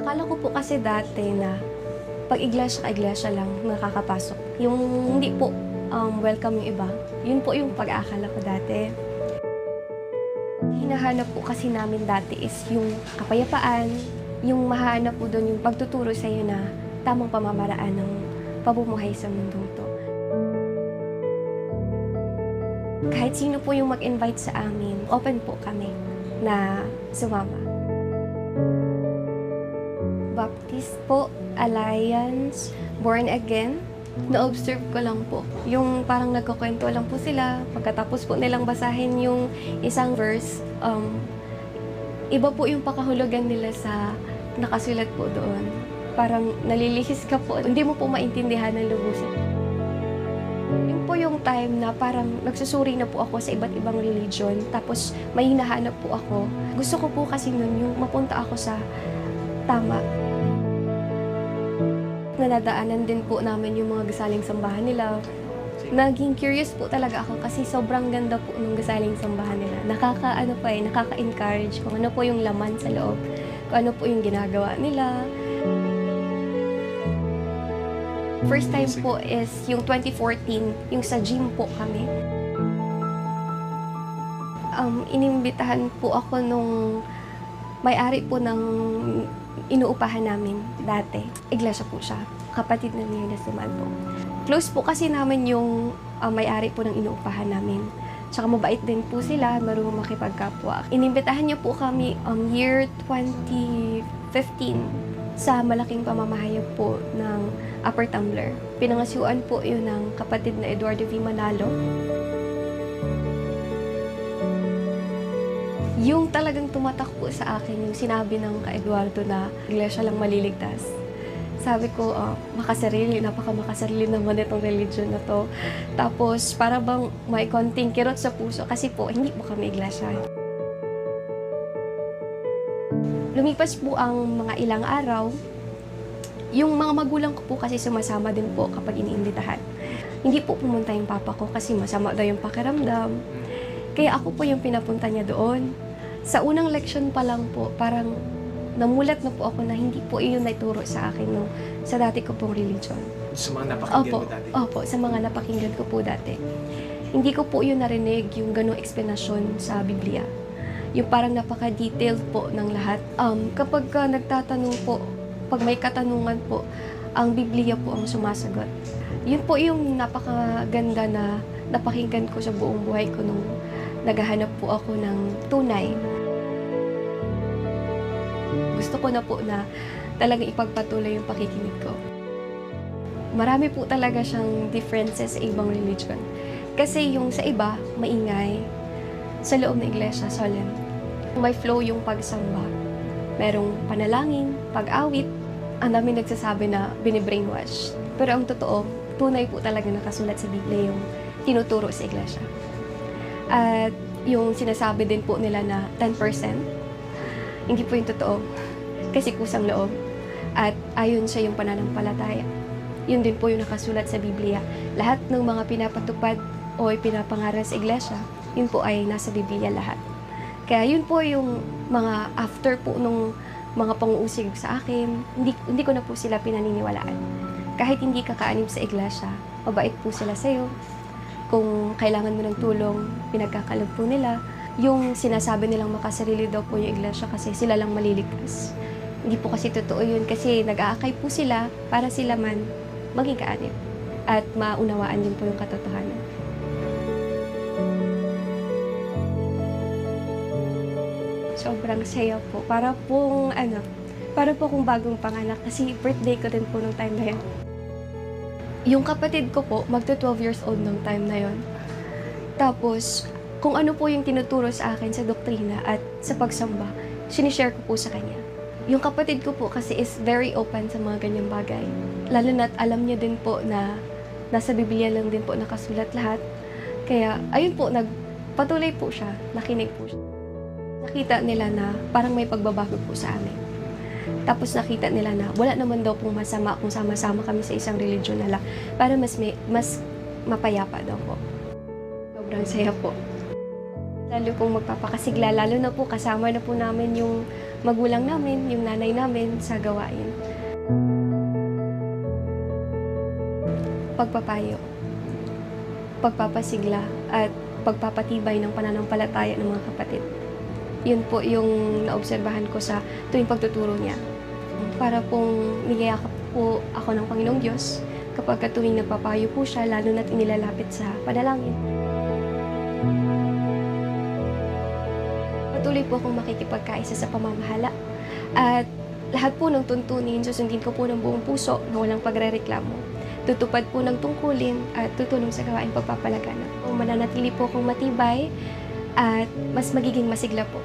Akala ko po kasi dati na pag iglesia ka iglesia lang nakakapasok. Yung hindi po welcome yung iba. Yun po yung pag-aakala ko dati. Hinahanap po kasi namin dati is yung kapayapaan, yung mahanap po doon yung pagtuturo sa iyo na tamang pamamaraan ng pamumuhay sa mundong to. Kahit sino po yung mag-invite sa amin, open po kami na sumama. Baptist po, Alliance, Born Again. Na-observe ko lang po. Yung parang nagkukwento lang po sila. Pagkatapos po nilang basahin yung isang verse, iba po yung pakahulugan nila sa nakasulat po doon. Parang nalilihis ka po. Hindi mo po maintindihan ng lubusan. Yun po yung time na parang nagsusuri na po ako sa iba't ibang religion. Tapos may hinahanap po ako. Gusto ko po kasi nun yung mapunta ako sa tama. Nadadaanan din po namin yung mga gasaling sambahan nila. Naging curious po talaga ako kasi sobrang ganda po nung gasaling sambahan nila. Nakaka-encourage kung ano po yung laman sa loob, kung ano po yung ginagawa nila. First time po is yung 2014, yung sa gym po kami. Inimbitahan po ako nung may-ari po ng inuupahan namin dati. Iglesia po siya. Kapatid na niya na si Malpo. Close po kasi namin yung may-ari po ng inuupahan namin. Tsaka mabait din po sila, marunong makipagkapwa. Inimbitahan niyo po kami year 2015 sa malaking pamamahayag po ng Upper Tumbler. Pinangasiuan po yun ng kapatid na Eduardo V. Manalo. Yung talagang tumatak po sa akin, yung sinabi ng ka-Eduardo na iglesia lang maliligtas. Sabi ko, napaka-makasarili naman itong religion na to. Tapos, para bang may konting kirot sa puso kasi po, hindi po kami iglesia. Lumipas po ang mga ilang araw, yung mga magulang ko po kasi sumasama din po kapag iniimbitahan. Hindi po pumunta yung papa ko kasi masama daw yung pakiramdam. Kaya ako po yung pinapunta niya doon. Sa unang leksyon pa lang po, parang namulat na po ako na hindi po iyon naituro sa akin sa dati ko pong religion. Sa mga napakinggan mo dati? Opo, sa mga napakinggan ko po dati. Hindi ko po yun narinig yung ganong eksplanasyon sa Biblia. Yung parang napaka-detailed po ng lahat. Kapag nagtatanong po, pag may katanungan po, ang Biblia po ang sumasagot. Yun po yung napakaganda na napakinggan ko sa buong buhay ko nung naghahanap po ako ng tunay. Gusto ko na po na talagang ipagpatuloy yung pakikinig ko. Marami po talaga siyang differences sa ibang religion. Kasi yung sa iba, maingay. Sa loob ng iglesia, solemn. May flow yung pagsamba. Merong panalangin, pag-awit. Ang dami nagsasabi na binibrainwash. Pero ang totoo, tunay po talaga nakasulat sa Biblia yung tinuturo sa iglesia. At yung sinasabi din po nila na 10%, hindi po yung totoo. Kasi kusang loob. At ayon sa yung pananampalataya. Yun din po yung nakasulat sa Biblia. Lahat ng mga pinapatupad o pinapangaral sa iglesia, yun po ay nasa Biblia lahat. Kaya yun po yung mga after po nung mga panguusig sa akin, hindi ko na po sila pinaniniwalaan. Kahit hindi ka kaanib sa iglesia, mabait po sila sa'yo. Kung kailangan mo ng tulong, pinagkakalog po nila. Yung sinasabi nilang makasarili daw po yung iglesia kasi sila lang maliligtas. Hindi po kasi totoo yun kasi nag-aakay po sila para sila man maging kaanib at maunawaan din po yung katotohanan. Sobrang saya po. Para po kung bagong panganak kasi birthday ko din po nung time na yun. Yung kapatid ko po, magto-12 years old nung time na yon. Tapos, kung ano po yung tinuturo sa akin sa doktrina at sa pagsamba, sinishare ko po sa kanya. Yung kapatid ko po kasi is very open sa mga ganyang bagay. Lalo na't alam niya din po na nasa Biblia lang din po nakasulat lahat. Kaya, ayun po, nagpatuloy po siya, nakinig po siya. Nakita nila na parang may pagbabago po sa amin. Tapos nakita nila na wala naman daw pong masama kung sama-sama kami sa isang religion na lang para mas mapayapa daw po. Sobrang saya po. Lalo pong magpapakasigla, lalo na po kasama na po namin yung magulang namin, yung nanay namin sa gawain. Pagpapayo, pagpapasigla, at pagpapatibay ng pananampalataya ng mga kapatid. Yun po yung naobserbahan ko sa tuwing pagtuturo niya. Para pong niyayakap po ako ng Panginoong Diyos kapag tuwing nagpapayo po siya, lalo na't inilalapit sa panalangin. Patuloy po akong makikipagkaisa sa pamamahala at lahat po ng tuntunin, susundin ko po ng buong puso na walang pagrereklamo. Tutupad po ng tungkulin at tutulong sa gawain pagpapalaganap. Mananatili po akong matibay at mas magiging masigla po